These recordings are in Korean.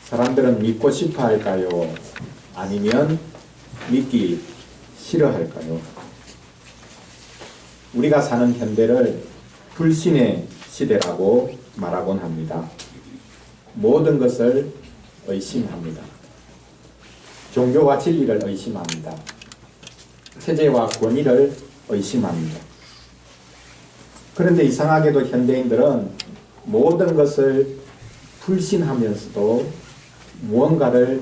사람들은 믿고 싶어 할까요? 아니면 믿기 싫어할까요? 우리가 사는 현대를 불신의 시대라고 말하곤 합니다. 모든 것을 의심합니다. 종교와 진리를 의심합니다. 체제와 권위를 의심합니다. 그런데 이상하게도 현대인들은 모든 것을 불신하면서도 무언가를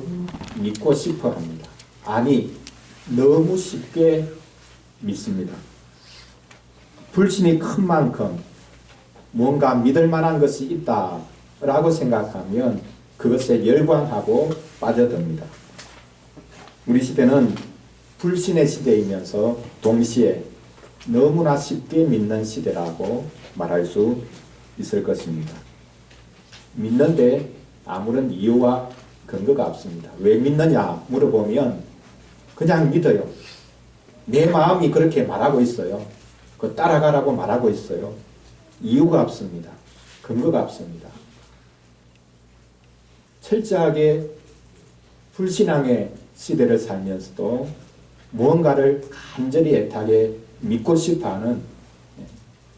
믿고 싶어 합니다. 아니, 너무 쉽게 믿습니다. 불신이 큰 만큼 무언가 믿을 만한 것이 있다라고 생각하면 그것에 열광하고 빠져듭니다. 우리 시대는 불신의 시대이면서 동시에 너무나 쉽게 믿는 시대라고 말할 수 있을 것입니다. 믿는데 아무런 이유와 근거가 없습니다. 왜 믿느냐 물어보면 그냥 믿어요. 내 마음이 그렇게 말하고 있어요. 그 따라가라고 말하고 있어요. 이유가 없습니다. 근거가 없습니다. 철저하게 불신앙의 시대를 살면서도 무언가를 간절히 애타게 믿고 싶어하는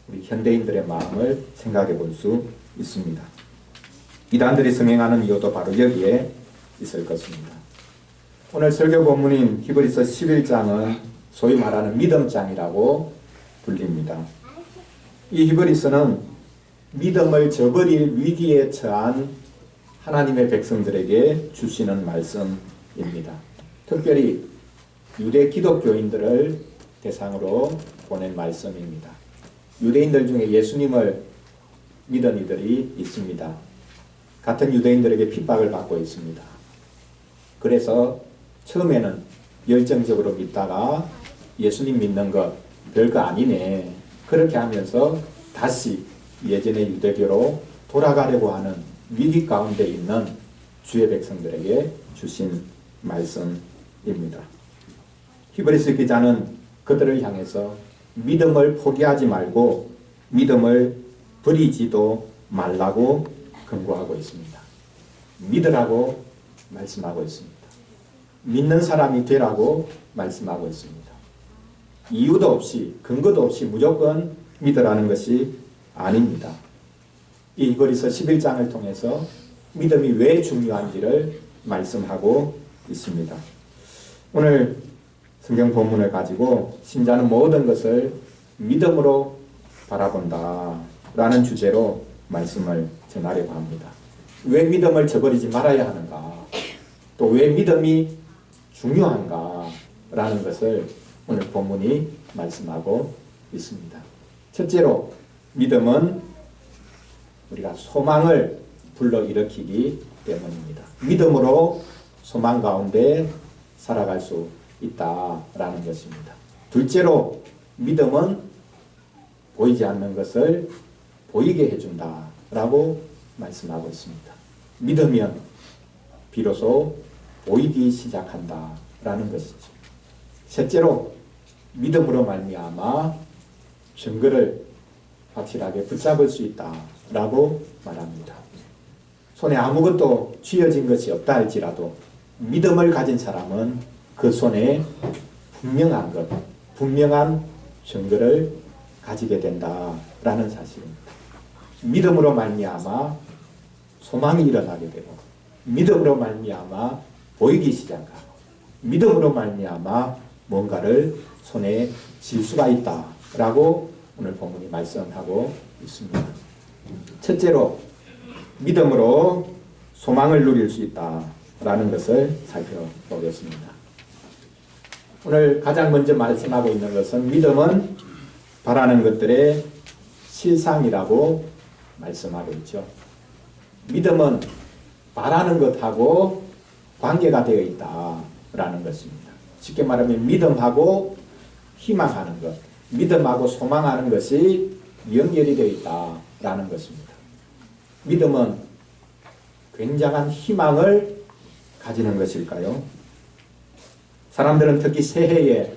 우리 현대인들의 마음을 생각해 볼 수 있습니다. 이단들이 성행하는 이유도 바로 여기에 있을 것입니다. 오늘 설교 본문인 히브리서 11장은 소위 말하는 믿음장이라고 불립니다. 이 히브리서는 믿음을 저버릴 위기에 처한 하나님의 백성들에게 주시는 말씀입니다. 특별히 유대 기독교인들을 대상으로 보낸 말씀입니다. 유대인들 중에 예수님을 믿은 이들이 있습니다. 같은 유대인들에게 핍박을 받고 있습니다. 그래서 처음에는 열정적으로 믿다가 예수님 믿는 것 별거 아니네. 그렇게 하면서 다시 예전의 유대교로 돌아가려고 하는 위기 가운데 있는 주의 백성들에게 주신 말씀입니다. 히브리서 기자는 그들을 향해서 믿음을 포기하지 말고 믿음을 버리지도 말라고 권고하고 있습니다. 믿으라고 말씀하고 있습니다. 믿는 사람이 되라고 말씀하고 있습니다. 이유도 없이 근거도 없이 무조건 믿으라는 것이 아닙니다. 이 히브리서 11장을 통해서 믿음이 왜 중요한지를 말씀하고 있습니다. 오늘 성경 본문을 가지고 신자는 모든 것을 믿음으로 바라본다 라는 주제로 말씀을 전하려고 합니다. 왜 믿음을 저버리지 말아야 하는가? 또 왜 믿음이 중요한가? 라는 것을 오늘 본문이 말씀하고 있습니다. 첫째로 믿음은 우리가 소망을 불러일으키기 때문입니다. 믿음으로 소망 가운데 살아갈 수 있다라는 것입니다. 둘째로 믿음은 보이지 않는 것을 보이게 해준다라고 말씀하고 있습니다. 믿으면 비로소 보이기 시작한다라는 것이죠. 셋째로 믿음으로 말미암아 증거를 확실하게 붙잡을 수 있다라고 말합니다. 손에 아무것도 쥐어진 것이 없다 할지라도 믿음을 가진 사람은 그 손에 분명한 것, 분명한 증거를 가지게 된다라는 사실입니다. 믿음으로 말미암아 소망이 일어나게 되고 믿음으로 말미암아 보이기 시작하고 믿음으로 말미암아 뭔가를 손에 쥘 수가 있다라고 오늘 본문이 말씀하고 있습니다. 첫째로 믿음으로 소망을 누릴 수 있다라는 것을 살펴보겠습니다. 오늘 가장 먼저 말씀하고 있는 것은 믿음은 바라는 것들의 실상이라고 말씀하고 있죠. 믿음은 바라는 것하고 관계가 되어 있다라는 것입니다. 쉽게 말하면 믿음하고 희망하는 것, 믿음하고 소망하는 것이 연결이 되어 있다라는 것입니다. 믿음은 굉장한 희망을 가지는 것일까요? 사람들은 특히 새해에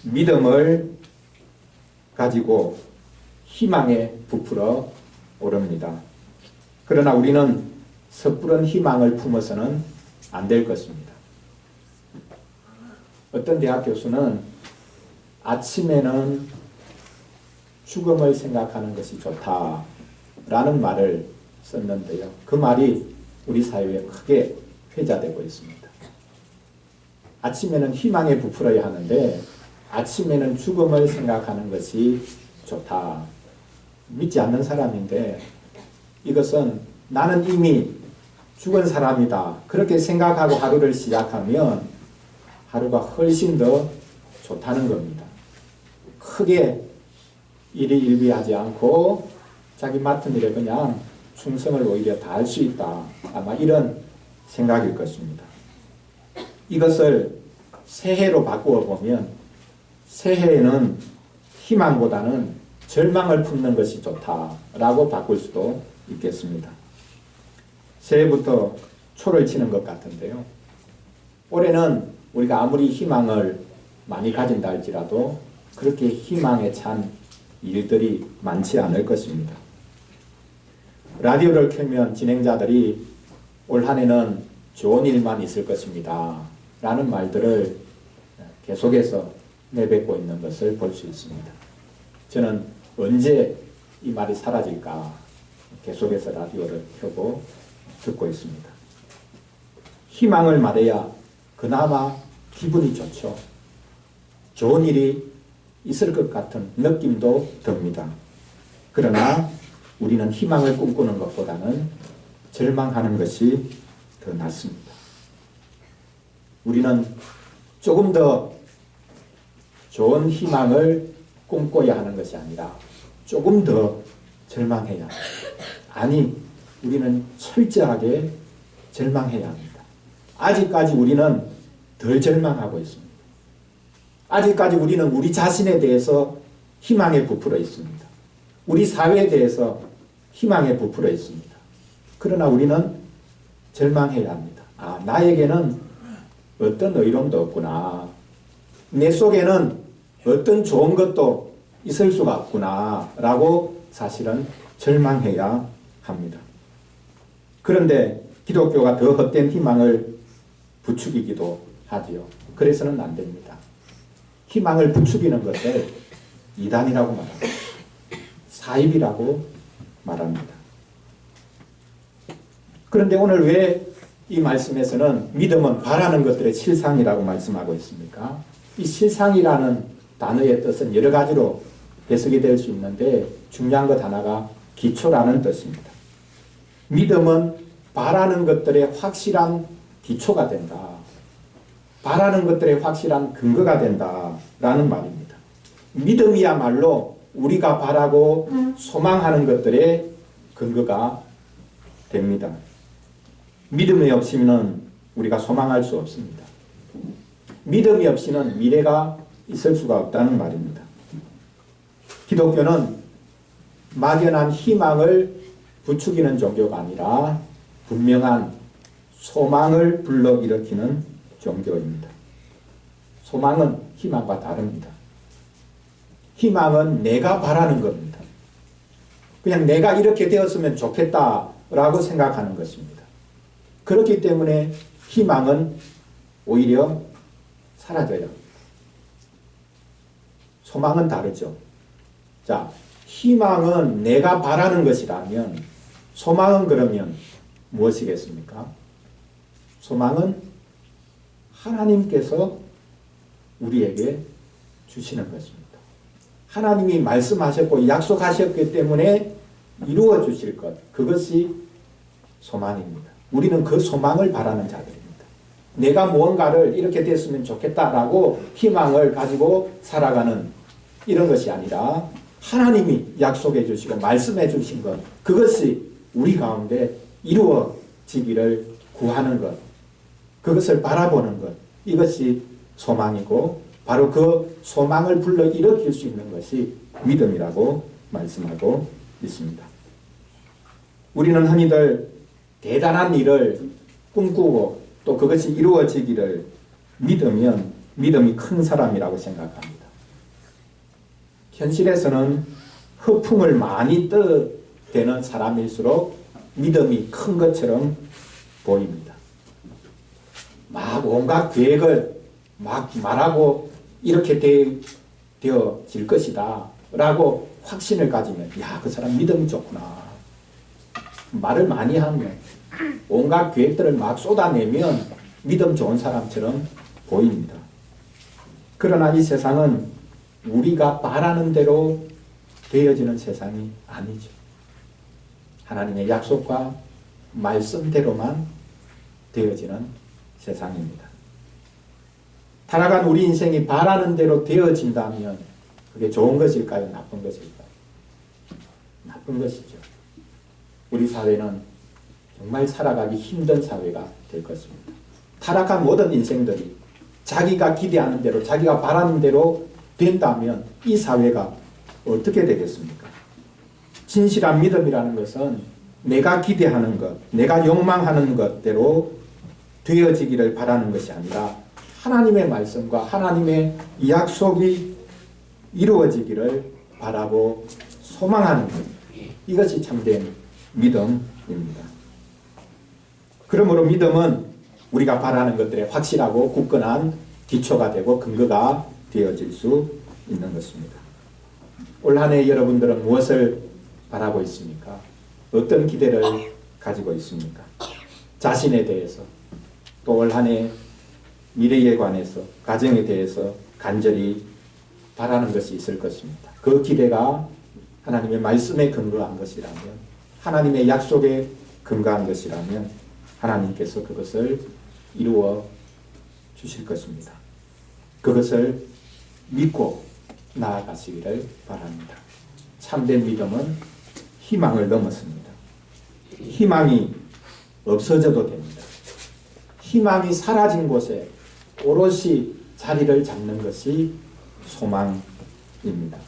믿음을 가지고 희망에 부풀어 오릅니다. 그러나 우리는 섣부른 희망을 품어서는 안 될 것입니다. 어떤 대학 교수는 아침에는 죽음을 생각하는 것이 좋다라는 말을 썼는데요. 그 말이 우리 사회에 크게 회자되고 있습니다. 아침에는 희망에 부풀어야 하는데 아침에는 죽음을 생각하는 것이 좋다. 믿지 않는 사람인데 이것은 나는 이미 죽은 사람이다. 그렇게 생각하고 하루를 시작하면 하루가 훨씬 더 좋다는 겁니다. 크게 일희일비하지 않고 자기 맡은 일에 그냥 충성을 오히려 다할 수 있다. 아마 이런 생각일 것입니다. 이것을 새해로 바꾸어 보면 새해에는 희망보다는 절망을 품는 것이 좋다라고 바꿀 수도 있겠습니다. 새해부터 초를 치는 것 같은데요. 올해는 우리가 아무리 희망을 많이 가진다 할지라도 그렇게 희망에 찬 일들이 많지 않을 것입니다. 라디오를 켜면 진행자들이 올 한 해는 좋은 일만 있을 것입니다. 라는 말들을 계속해서 내뱉고 있는 것을 볼 수 있습니다. 저는 언제 이 말이 사라질까 계속해서 라디오를 켜고 듣고 있습니다. 희망을 말해야 그나마 기분이 좋죠. 좋은 일이 있을 것 같은 느낌도 듭니다. 그러나 우리는 희망을 꿈꾸는 것보다는 절망하는 것이 더 낫습니다. 우리는 조금 더 좋은 희망을 꿈꿔야 하는 것이 아니라 조금 더 절망해야 합니다. 아니, 우리는 철저하게 절망해야 합니다. 아직까지 우리는 덜 절망하고 있습니다. 아직까지 우리는 우리 자신에 대해서 희망에 부풀어 있습니다. 우리 사회에 대해서 희망에 부풀어 있습니다. 그러나 우리는 절망해야 합니다. 아, 나에게는 어떤 의로움도 없구나. 내 속에는 어떤 좋은 것도 있을 수가 없구나 라고 사실은 절망해야 합니다. 그런데 기독교가 더 헛된 희망을 부추기기도 하지요. 그래서는 안 됩니다. 희망을 부추기는 것을 이단이라고 말합니다. 사입이라고 말합니다. 그런데 오늘 왜 이 말씀에서는 믿음은 바라는 것들의 실상이라고 말씀하고 있습니까? 이 실상이라는 단어의 뜻은 여러 가지로 해석이 될 수 있는데 중요한 것 하나가 기초라는 뜻입니다. 믿음은 바라는 것들의 확실한 기초가 된다. 바라는 것들의 확실한 근거가 된다라는 말입니다. 믿음이야말로 우리가 바라고 소망하는 것들의 근거가 됩니다. 믿음이 없이는 우리가 소망할 수 없습니다. 믿음이 없이는 미래가 있을 수가 없다는 말입니다. 기독교는 막연한 희망을 부추기는 종교가 아니라 분명한 소망을 불러일으키는 종교입니다. 소망은 희망과 다릅니다. 희망은 내가 바라는 겁니다. 그냥 내가 이렇게 되었으면 좋겠다라고 생각하는 것입니다. 그렇기 때문에 희망은 오히려 사라져요. 소망은 다르죠. 자, 희망은 내가 바라는 것이라면 소망은 그러면 무엇이겠습니까? 소망은 하나님께서 우리에게 주시는 것입니다. 하나님이 말씀하셨고 약속하셨기 때문에 이루어 주실 것, 그것이 소망입니다. 우리는 그 소망을 바라는 자들입니다. 내가 무언가를 이렇게 됐으면 좋겠다라고 희망을 가지고 살아가는 이런 것이 아니라 하나님이 약속해 주시고 말씀해 주신 것, 그것이 우리 가운데 이루어지기를 구하는 것, 그것을 바라보는 것, 이것이 소망이고 바로 그 소망을 불러일으킬 수 있는 것이 믿음이라고 말씀하고 있습니다. 우리는 흔히들 대단한 일을 꿈꾸고 또 그것이 이루어지기를 믿으면 믿음이 큰 사람이라고 생각합니다. 현실에서는 허풍을 많이 떠대는 사람일수록 믿음이 큰 것처럼 보입니다. 막 온갖 계획을 막 말하고 이렇게 되어질 것이다 라고 확신을 가지면 야, 그 사람 믿음이 좋구나. 말을 많이 하면 온갖 계획들을 막 쏟아내면 믿음 좋은 사람처럼 보입니다. 그러나 이 세상은 우리가 바라는 대로 되어지는 세상이 아니죠. 하나님의 약속과 말씀대로만 되어지는 세상입니다. 타락한 우리 인생이 바라는 대로 되어진다면 그게 좋은 것일까요? 나쁜 것일까요? 나쁜 것이죠. 우리 사회는 정말 살아가기 힘든 사회가 될 것입니다. 타락한 모든 인생들이 자기가 기대하는 대로 자기가 바라는 대로 된다면 이 사회가 어떻게 되겠습니까? 진실한 믿음이라는 것은 내가 기대하는 것, 내가 욕망하는 것대로 되어지기를 바라는 것이 아니라 하나님의 말씀과 하나님의 약속이 이루어지기를 바라고 소망하는 것. 이것이 참된 믿음입니다. 그러므로 믿음은 우리가 바라는 것들에 확실하고 굳건한 기초가 되고 근거가 되어질 수 있는 것입니다. 올 한 해 여러분들은 무엇을 바라고 있습니까? 어떤 기대를 가지고 있습니까? 자신에 대해서 또 올 한 해 미래에 관해서 가정에 대해서 간절히 바라는 것이 있을 것입니다. 그 기대가 하나님의 말씀에 근거한 것이라면 하나님의 약속에 근거한 것이라면 하나님께서 그것을 이루어 주실 것입니다. 그것을 믿고 나아가시기를 바랍니다. 참된 믿음은 희망을 넘었습니다. 희망이 없어져도 됩니다. 희망이 사라진 곳에 오롯이 자리를 잡는 것이 소망입니다.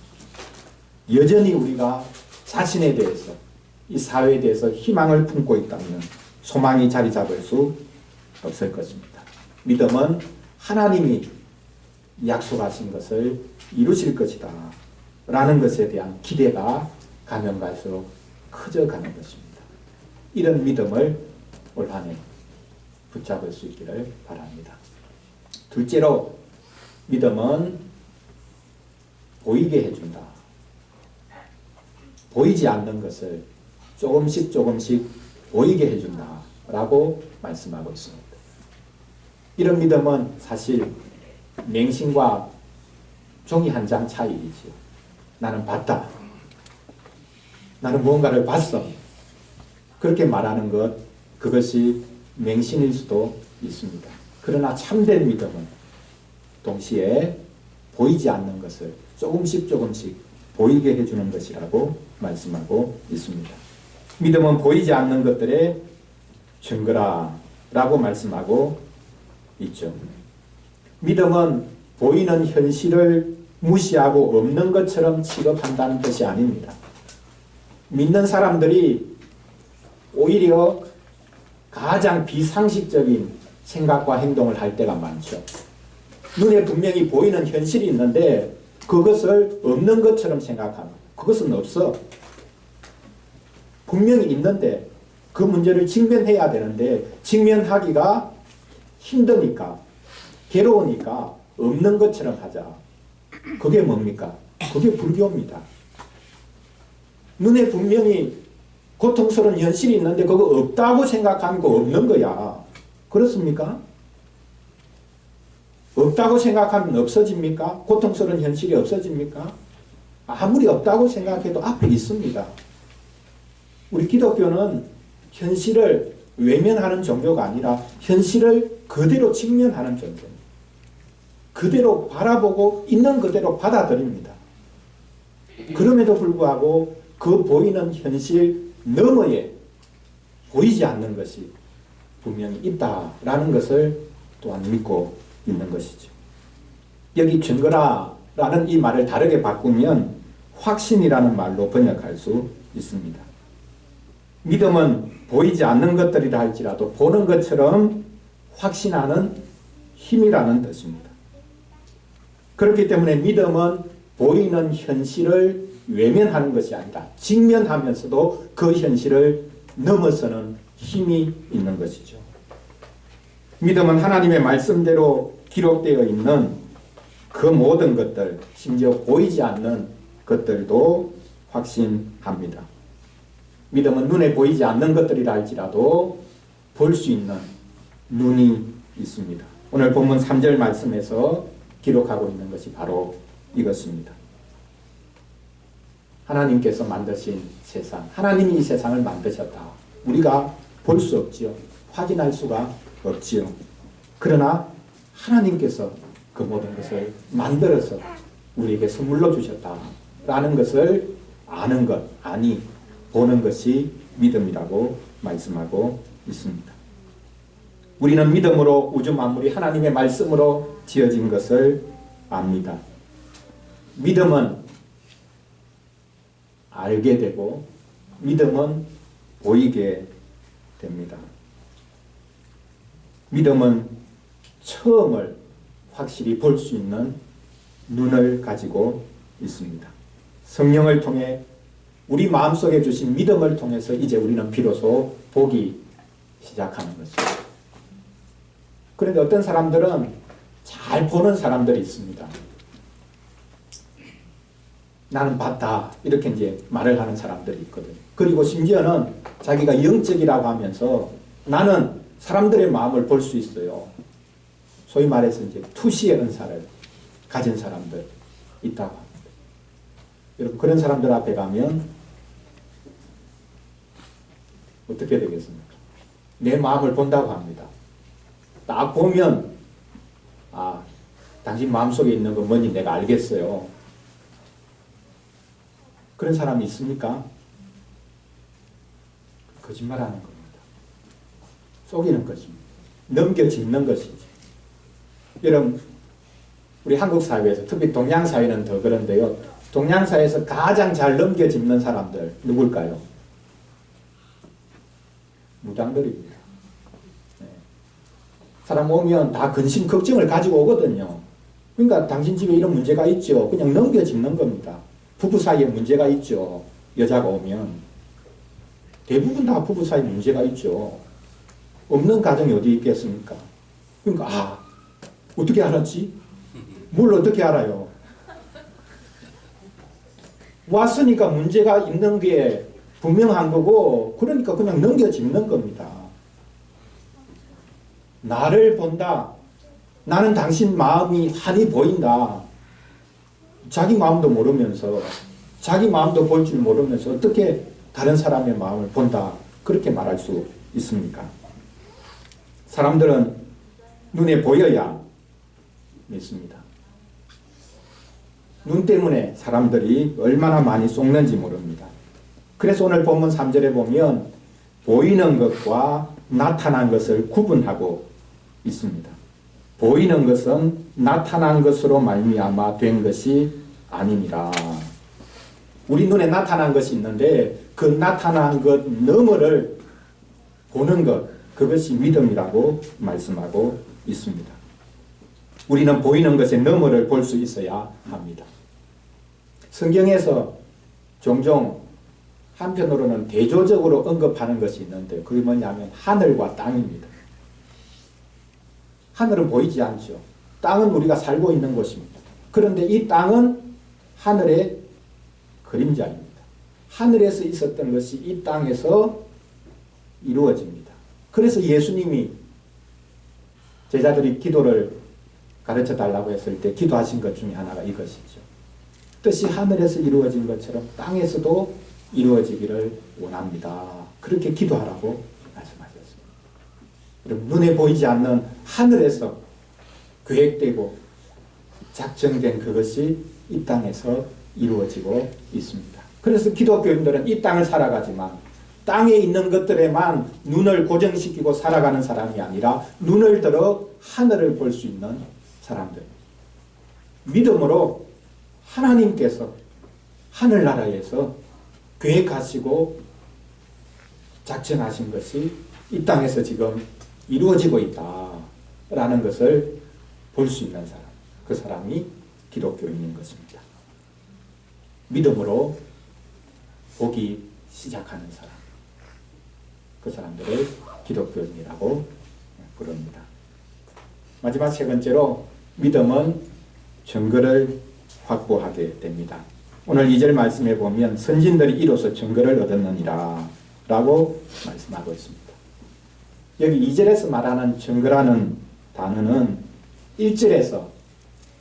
여전히 우리가 자신에 대해서 이 사회에 대해서 희망을 품고 있다면 소망이 자리 잡을 수 없을 것입니다. 믿음은 하나님이 약속하신 것을 이루실 것이다 라는 것에 대한 기대가 가면 갈수록 커져가는 것입니다. 이런 믿음을 올 한 해 붙잡을 수 있기를 바랍니다. 둘째로 믿음은 보이게 해준다. 보이지 않는 것을 조금씩 보이게 해준다 라고 말씀하고 있습니다. 이런 믿음은 사실 맹신과 종이 한 장 차이이지요. 나는 봤다. 나는 무언가를 봤어. 그렇게 말하는 것, 그것이 맹신일 수도 있습니다. 그러나 참된 믿음은 동시에 보이지 않는 것을 조금씩 보이게 해주는 것이라고 말씀하고 있습니다. 믿음은 보이지 않는 것들의 증거라 라고 말씀하고 있죠. 믿음은 보이는 현실을 무시하고 없는 것처럼 취급한다는 뜻이 아닙니다. 믿는 사람들이 오히려 가장 비상식적인 생각과 행동을 할 때가 많죠. 눈에 분명히 보이는 현실이 있는데 그것을 없는 것처럼 생각하는, 그것은 없어. 분명히 있는데 그 문제를 직면해야 되는데 직면하기가 힘드니까, 괴로우니까 없는 것처럼 하자. 그게 뭡니까? 그게 불교입니다. 눈에 분명히 고통스러운 현실이 있는데 그거 없다고 생각하면 그거 없는 거야. 그렇습니까? 없다고 생각하면 없어집니까? 고통스러운 현실이 없어집니까? 아무리 없다고 생각해도 앞에 있습니다. 우리 기독교는 현실을 외면하는 종교가 아니라 현실을 그대로 직면하는 종교입니다. 그대로 바라보고 있는 그대로 받아들입니다. 그럼에도 불구하고 그 보이는 현실 너머에 보이지 않는 것이 분명히 있다라는 것을 또한 믿고 있는 것이죠. 여기 증거라라는 이 말을 다르게 바꾸면 확신이라는 말로 번역할 수 있습니다. 믿음은 보이지 않는 것들이라 할지라도 보는 것처럼 확신하는 힘이라는 뜻입니다. 그렇기 때문에 믿음은 보이는 현실을 외면하는 것이 아니라 직면하면서도 그 현실을 넘어서는 힘이 있는 것이죠. 믿음은 하나님의 말씀대로 기록되어 있는 그 모든 것들, 심지어 보이지 않는 것들도 확신합니다. 믿음은 눈에 보이지 않는 것들이라 할지라도 볼 수 있는 눈이 있습니다. 오늘 본문 3절 말씀에서 기록하고 있는 것이 바로 이것입니다. 하나님께서 만드신 세상, 하나님이 이 세상을 만드셨다. 우리가 볼 수 없지요. 확인할 수가 없지요. 그러나 하나님께서 그 모든 것을 만들어서 우리에게 선물로 주셨다라는 것을 아는 것, 아니 보는 것이 믿음이라고 말씀하고 있습니다. 우리는 믿음으로 우주 만물이 하나님의 말씀으로 지어진 것을 압니다. 믿음은 알게 되고 믿음은 보이게 됩니다. 믿음은 처음을 확실히 볼 수 있는 눈을 가지고 있습니다. 성령을 통해 우리 마음속에 주신 믿음을 통해서 이제 우리는 비로소 보기 시작하는 것입니다. 그런데 어떤 사람들은 잘 보는 사람들이 있습니다. 나는 봤다 이렇게 이제 말을 하는 사람들이 있거든요. 그리고 심지어는 자기가 영적이라고 하면서 나는 사람들의 마음을 볼 수 있어요. 소위 말해서 이제 투시의 은사를 가진 사람들 있다고 합니다. 여러분 그런 사람들 앞에 가면 어떻게 되겠습니까? 내 마음을 본다고 합니다. 딱 보면 아, 당신 마음속에 있는 건 뭔지 내가 알겠어요. 그런 사람이 있습니까? 거짓말하는 겁니다. 속이는 것입니다. 넘겨짚는 것이죠. 여러분 우리 한국 사회에서 특히 동양 사회는 더 그런데요. 동양 사회에서 가장 잘 넘겨짚는 사람들 누굴까요? 무당들입니다. 네. 사람 오면 다 근심 걱정을 가지고 오거든요. 그러니까 당신 집에 이런 문제가 있죠. 그냥 넘겨짚는 겁니다. 부부 사이에 문제가 있죠. 여자가 오면 대부분 다 부부 사이에 문제가 있죠. 없는 가정이 어디 있겠습니까? 그러니까 아 어떻게 알았지? 뭘 어떻게 알아요? 왔으니까 문제가 있는 게 분명한 거고 그러니까 그냥 넘겨짚는 겁니다. 나를 본다. 나는 당신 마음이 환히 보인다. 자기 마음도 모르면서 자기 마음도 볼 줄 모르면서 어떻게 다른 사람의 마음을 본다 그렇게 말할 수 있습니까? 사람들은 눈에 보여야 믿습니다. 눈 때문에 사람들이 얼마나 많이 속는지 모릅니다. 그래서 오늘 본문 3절에 보면 보이는 것과 나타난 것을 구분하고 있습니다. 보이는 것은 나타난 것으로 말미암아 된 것이 아니니라. 우리 눈에 나타난 것이 있는데 그 나타난 것 너머를 보는 것 그것이 믿음이라고 말씀하고 있습니다. 우리는 보이는 것의 너머를 볼 수 있어야 합니다. 성경에서 종종 한편으로는 대조적으로 언급하는 것이 있는데 그게 뭐냐면 하늘과 땅입니다. 하늘은 보이지 않죠. 땅은 우리가 살고 있는 곳입니다. 그런데 이 땅은 하늘의 그림자입니다. 하늘에서 있었던 것이 이 땅에서 이루어집니다. 그래서 예수님이 제자들이 기도를 가르쳐 달라고 했을 때 기도하신 것 중에 하나가 이것이죠. 뜻이 하늘에서 이루어진 것처럼 땅에서도 이루어지기를 원합니다. 그렇게 기도하라고 말씀하셨습니다. 여러분, 눈에 보이지 않는 하늘에서 계획되고 작정된 그것이 이 땅에서 이루어지고 있습니다. 그래서 기독교인들은 이 땅을 살아가지만 땅에 있는 것들에만 눈을 고정시키고 살아가는 사람이 아니라 눈을 들어 하늘을 볼 수 있는 사람들. 믿음으로 하나님께서 하늘나라에서 계획하시고 작정하신 것이 이 땅에서 지금 이루어지고 있다라는 것을 볼 수 있는 사람. 그 사람이 기독교인인 것입니다. 믿음으로 보기 시작하는 사람. 그 사람들을 기독교인이라고 부릅니다. 마지막 세 번째로 믿음은 증거를 확보하게 됩니다. 오늘 2절 말씀에 보면 선진들이 이로써 증거를 얻었느니라 라고 말씀하고 있습니다. 여기 2절에서 말하는 증거라는 단어는 1절에서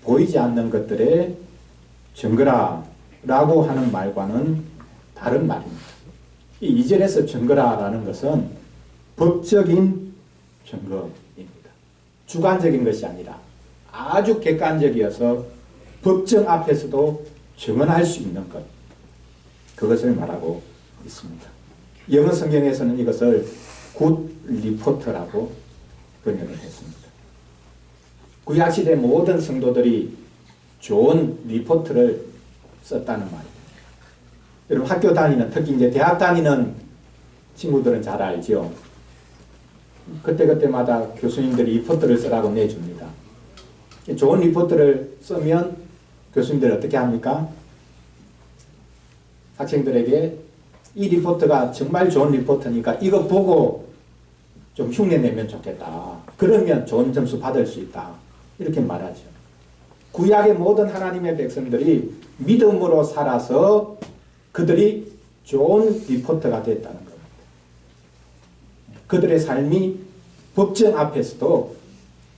보이지 않는 것들의 증거라 라고 하는 말과는 다른 말입니다. 이 2절에서 증거라라는 것은 법적인 증거입니다. 주관적인 것이 아니라 아주 객관적이어서 법정 앞에서도 증언할 수 있는 것, 그것을 말하고 있습니다. 영어 성경에서는 이것을 굿 리포터라고 번역을 했습니다. 구약시대 모든 성도들이 좋은 리포트를 썼다는 말입니다. 여러분 학교 다니는, 특히 이제 대학 다니는 친구들은 잘 알죠. 그때그때마다 교수님들이 리포트를 쓰라고 내줍니다. 좋은 리포트를 쓰면 교수님들이 어떻게 합니까? 학생들에게 이 리포트가 정말 좋은 리포트니까 이거 보고 좀 흉내내면 좋겠다. 그러면 좋은 점수 받을 수 있다. 이렇게 말하죠. 구약의 모든 하나님의 백성들이 믿음으로 살아서 그들이 좋은 리포터가 됐다는 겁니다. 그들의 삶이 법정 앞에서도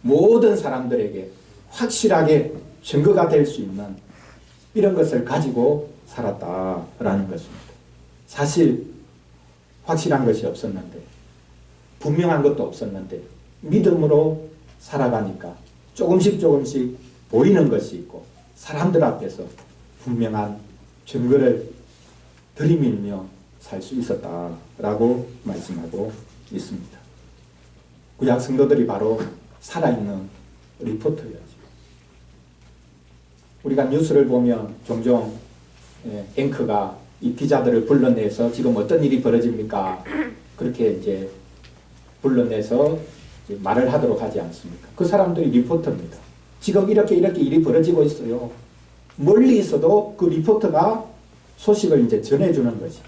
모든 사람들에게 확실하게 증거가 될 수 있는 이런 것을 가지고 살았다라는 것입니다. 사실 확실한 것이 없었는데, 분명한 것도 없었는데 믿음으로 살아가니까 조금씩 보이는 것이 있고 사람들 앞에서 분명한 증거를 들이밀며 살 수 있었다라고 말씀하고 있습니다. 구약 성도들이 바로 살아있는 리포터였죠. 우리가 뉴스를 보면 종종 앵커가 이 기자들을 불러내서 지금 어떤 일이 벌어집니까? 그렇게 이제 불러내서 이제 말을 하도록 하지 않습니까? 그 사람들이 리포터입니다. 지금 이렇게 일이 벌어지고 있어요. 멀리 있어도 그 리포터가 소식을 이제 전해주는 것이죠.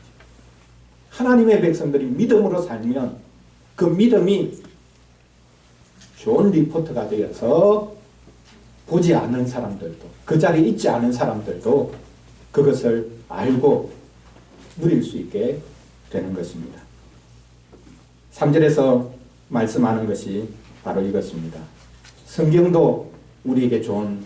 하나님의 백성들이 믿음으로 살면 그 믿음이 좋은 리포터가 되어서 보지 않는 사람들도, 그 자리에 있지 않은 사람들도 그것을 알고 누릴 수 있게 되는 것입니다. 3절에서 말씀하는 것이 바로 이것입니다. 성경도 우리에게 좋은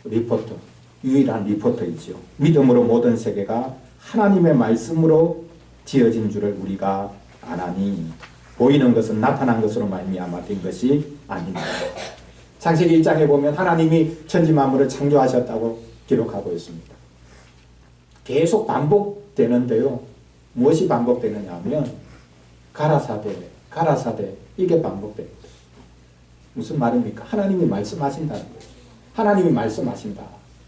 리포터, 유일한 리포터이지요. 믿음으로 모든 세계가 하나님의 말씀으로 지어진 줄을 우리가 아나니 보이는 것은 나타난 것으로 말미암아 된 것이 아닙니다. 창세기 1장에 보면 하나님이 천지 만물을 창조하셨다고 기록하고 있습니다. 계속 반복되는데요. 무엇이 반복되느냐 하면 가라사대 이게 반복됩니다. 무슨 말입니까? 하나님이 말씀하신다는 거죠. 하나님이 말씀하신다.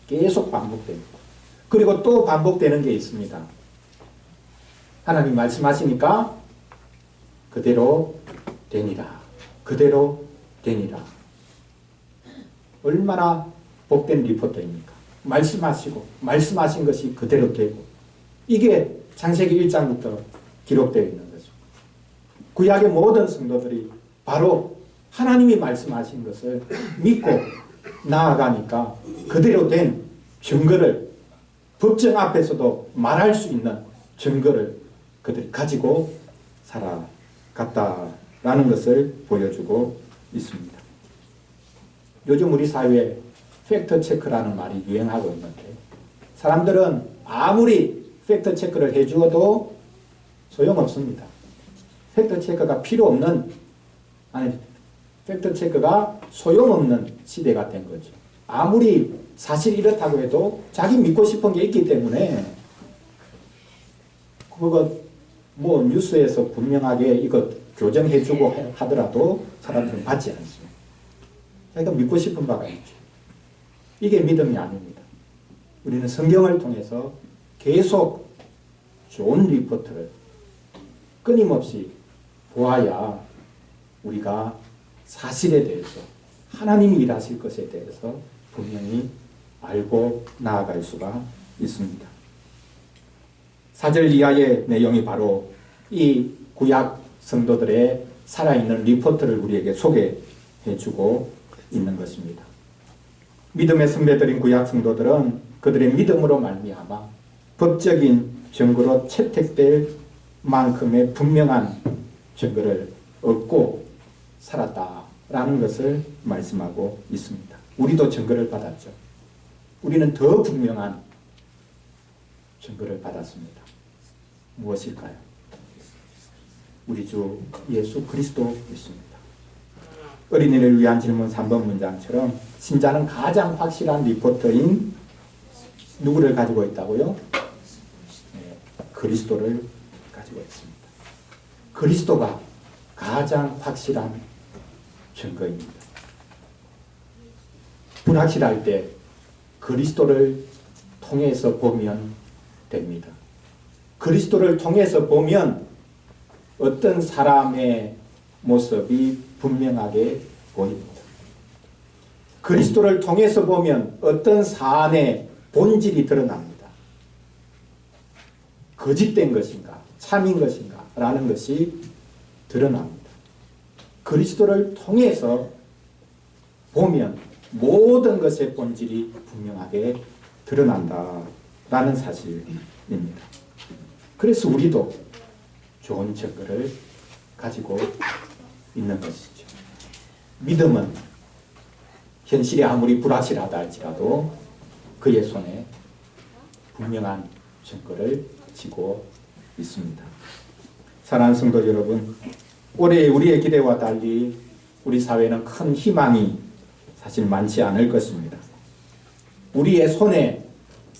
계속 반복됩니다. 그리고 또 반복되는 게 있습니다. 하나님이 말씀하시니까 그대로 되니라. 그대로 되니라. 얼마나 복된 리포터입니까? 말씀하시고 말씀하신 것이 그대로 되고 이게 창세기 1장부터 기록되어 있는 거죠. 구약의 모든 성도들이 바로 하나님이 말씀하신 것을 믿고 나아가니까 그대로 된 증거를 법정 앞에서도 말할 수 있는 증거를 그들이 가지고 살아갔다라는 것을 보여주고 있습니다. 요즘 우리 사회에 팩트체크라는 말이 유행하고 있는데 사람들은 아무리 팩트체크를 해주어도 소용없습니다. 팩트체크가 필요 없는, 아니 팩트체크가 소용없는 시대가 된 거죠. 아무리 사실 이렇다고 해도 자기 믿고 싶은 게 있기 때문에 그거 뭐 뉴스에서 분명하게 이거 교정해주고 하더라도 사람들은 받지 않습니다. 자기가 믿고 싶은 바가 있죠. 이게 믿음이 아닙니다. 우리는 성경을 통해서 계속 좋은 리포트를 끊임없이 보아야 우리가 사실에 대해서 하나님이 일하실 것에 대해서 분명히 알고 나아갈 수가 있습니다. 4절 이하의 내용이 바로 이 구약 성도들의 살아있는 리포트를 우리에게 소개해주고 있는 것입니다. 믿음의 선배들인 구약 성도들은 그들의 믿음으로 말미암아 법적인 증거로 채택될 만큼의 분명한 증거를 얻고 살았다라는 것을 말씀하고 있습니다. 우리도 증거를 받았죠. 우리는 더 분명한 증거를 받았습니다. 무엇일까요? 우리 주 예수 그리스도였습니다. 어린이를 위한 질문 3번 문장처럼 신자는 가장 확실한 리포터인 누구를 가지고 있다고요? 네, 그리스도를 가지고 있습니다. 그리스도가 가장 확실한 증거입니다. 불확실할 때 그리스도를 통해서 보면 됩니다. 그리스도를 통해서 보면 어떤 사람의 모습이 분명하게 보입니다. 그리스도를 통해서 보면 어떤 사안의 본질이 드러납니다. 거짓된 것인가 참인 것인가 라는 것이 드러납니다. 그리스도를 통해서 보면 모든 것의 본질이 분명하게 드러난다라는 사실입니다. 그래서 우리도 좋은 증거를 가지고 있는 것이죠. 믿음은 현실이 아무리 불확실하다 할지라도 그의 손에 분명한 증거를 쥐고 있습니다. 사랑하는 성도 여러분, 올해 우리의 기대와 달리 우리 사회는 큰 희망이 사실 많지 않을 것입니다. 우리의 손에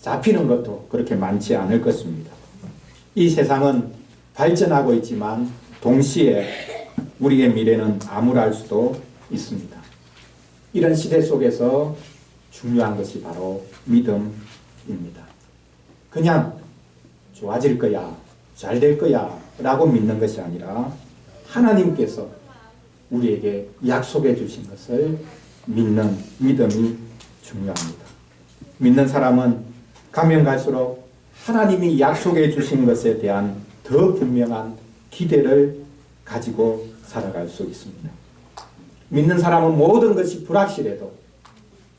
잡히는 것도 그렇게 많지 않을 것입니다. 이 세상은 발전하고 있지만 동시에 우리의 미래는 암울할 수도 있습니다. 이런 시대 속에서 중요한 것이 바로 믿음입니다. 그냥 좋아질 거야, 잘 될 거야 라고 믿는 것이 아니라 하나님께서 우리에게 약속해 주신 것을 믿는 믿음이 중요합니다. 믿는 사람은 가면 갈수록 하나님이 약속해 주신 것에 대한 더 분명한 기대를 가지고 살아갈 수 있습니다. 믿는 사람은 모든 것이 불확실해도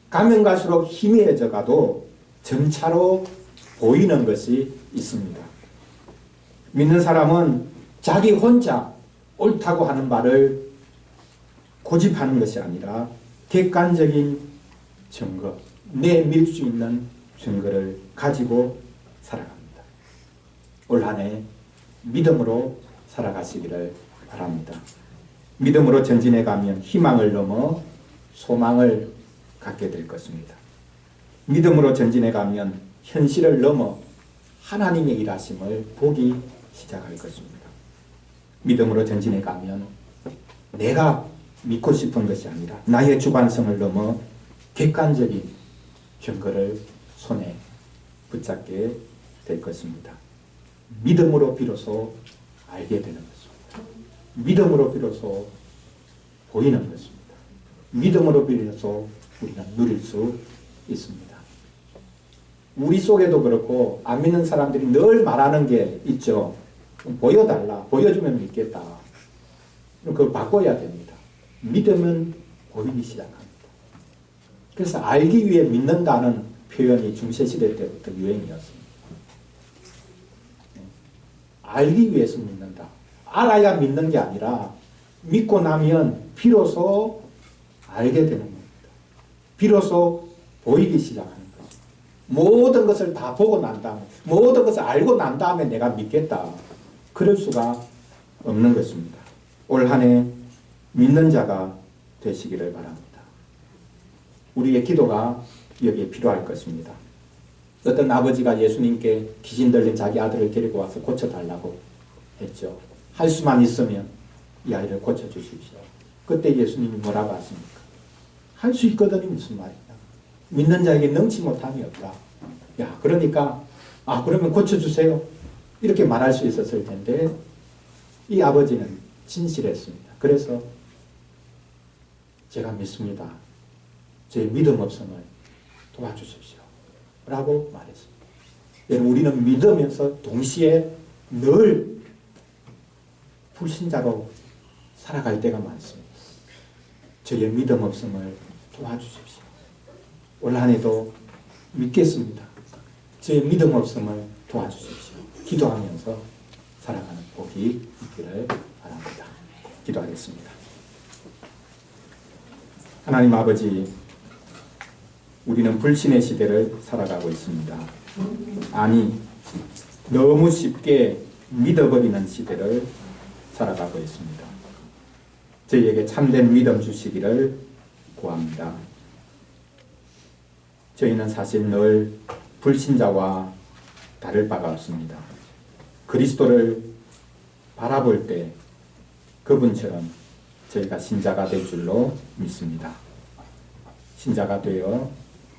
가면 갈수록 희미해져 가도 점차로 보이는 것이 있습니다. 믿는 사람은 자기 혼자 옳다고 하는 말을 고집하는 것이 아니라 객관적인 증거, 내밀 수 있는 증거를 가지고 살아갑니다. 올 한 해 믿음으로 살아가시기를 바랍니다. 믿음으로 전진해 가면 희망을 넘어 소망을 갖게 될 것입니다. 믿음으로 전진해 가면 현실을 넘어 하나님의 일하심을 보기 시작할 것입니다. 믿음으로 전진해 가면 내가 믿고 싶은 것이 아니라 나의 주관성을 넘어 객관적인 증거를 손에 붙잡게 될 것입니다. 믿음으로 비로소 알게 되는 것입니다. 믿음으로 비로소 보이는 것입니다. 믿음으로 비로소 우리는 누릴 수 있습니다. 우리 속에도 그렇고 안 믿는 사람들이 늘 말하는 게 있죠. 보여달라. 보여주면 믿겠다. 그걸 바꿔야 됩니다. 믿으면 보이기 시작합니다. 그래서 알기 위해 믿는다는 표현이 중세시대 때부터 유행이었습니다. 알기 위해서 믿는다. 알아야 믿는 게 아니라 믿고 나면 비로소 알게 되는 겁니다. 비로소 보이기 시작하는 거죠. 모든 것을 다 보고 난 다음에, 모든 것을 알고 난 다음에 내가 믿겠다. 그럴 수가 없는 것입니다. 올 한 해 믿는 자가 되시기를 바랍니다. 우리의 기도가 여기에 필요할 것입니다. 어떤 아버지가 예수님께 귀신 들린 자기 아들을 데리고 와서 고쳐달라고 했죠. 할 수만 있으면 이 아이를 고쳐주십시오. 그때 예수님이 뭐라고 하십니까? 할 수 있거든이 무슨 말이냐. 믿는 자에게 능치 못함이 없다. 야, 그러니까 그러면 고쳐주세요. 이렇게 말할 수 있었을 텐데 이 아버지는 진실했습니다. 그래서 제가 믿습니다. 제 믿음 없음을 도와주십시오. 라고 말했습니다. 여러분, 우리는 믿으면서 동시에 늘 불신자로 살아갈 때가 많습니다. 저의 믿음 없음을 도와주십시오. 올 한 해도 믿겠습니다. 저의 믿음 없음을 도와주십시오. 기도하면서 살아가는 복이 있기를 바랍니다. 기도하겠습니다. 하나님 아버지, 우리는 불신의 시대를 살아가고 있습니다. 아니, 너무 쉽게 믿어버리는 시대를 살아가고 있습니다. 저희에게 참된 믿음 주시기를 구합니다. 저희는 사실 늘 불신자와 다를 바가 없습니다. 그리스도를 바라볼 때 그분처럼 저희가 신자가 될 줄로 믿습니다. 신자가 되어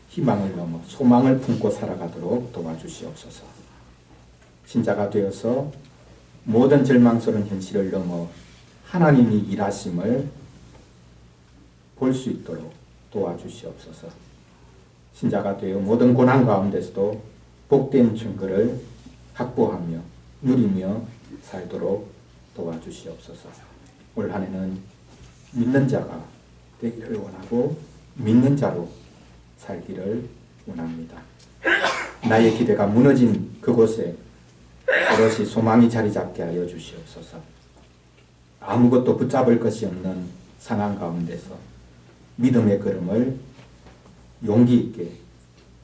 희망을 넘어 소망을 품고 살아가도록 도와주시옵소서. 신자가 되어서 모든 절망스러운 현실을 넘어 하나님이 일하심을 볼 수 있도록 도와주시옵소서. 신자가 되어 모든 고난 가운데서도 복된 증거를 확보하며 누리며 살도록 도와주시옵소서. 올 한 해는 믿는 자가 되기를 원하고 믿는 자로 살기를 원합니다. 나의 기대가 무너진 그곳에 오롯이 소망이 자리 잡게 하여 주시옵소서. 아무것도 붙잡을 것이 없는 상황 가운데서 믿음의 걸음을 용기 있게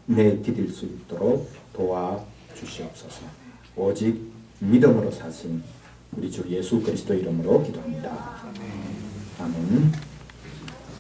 내디딜 수 있도록 도와주시옵소서. 오직 믿음으로 사신 우리 주 예수 그리스도 이름으로 기도합니다. 아멘.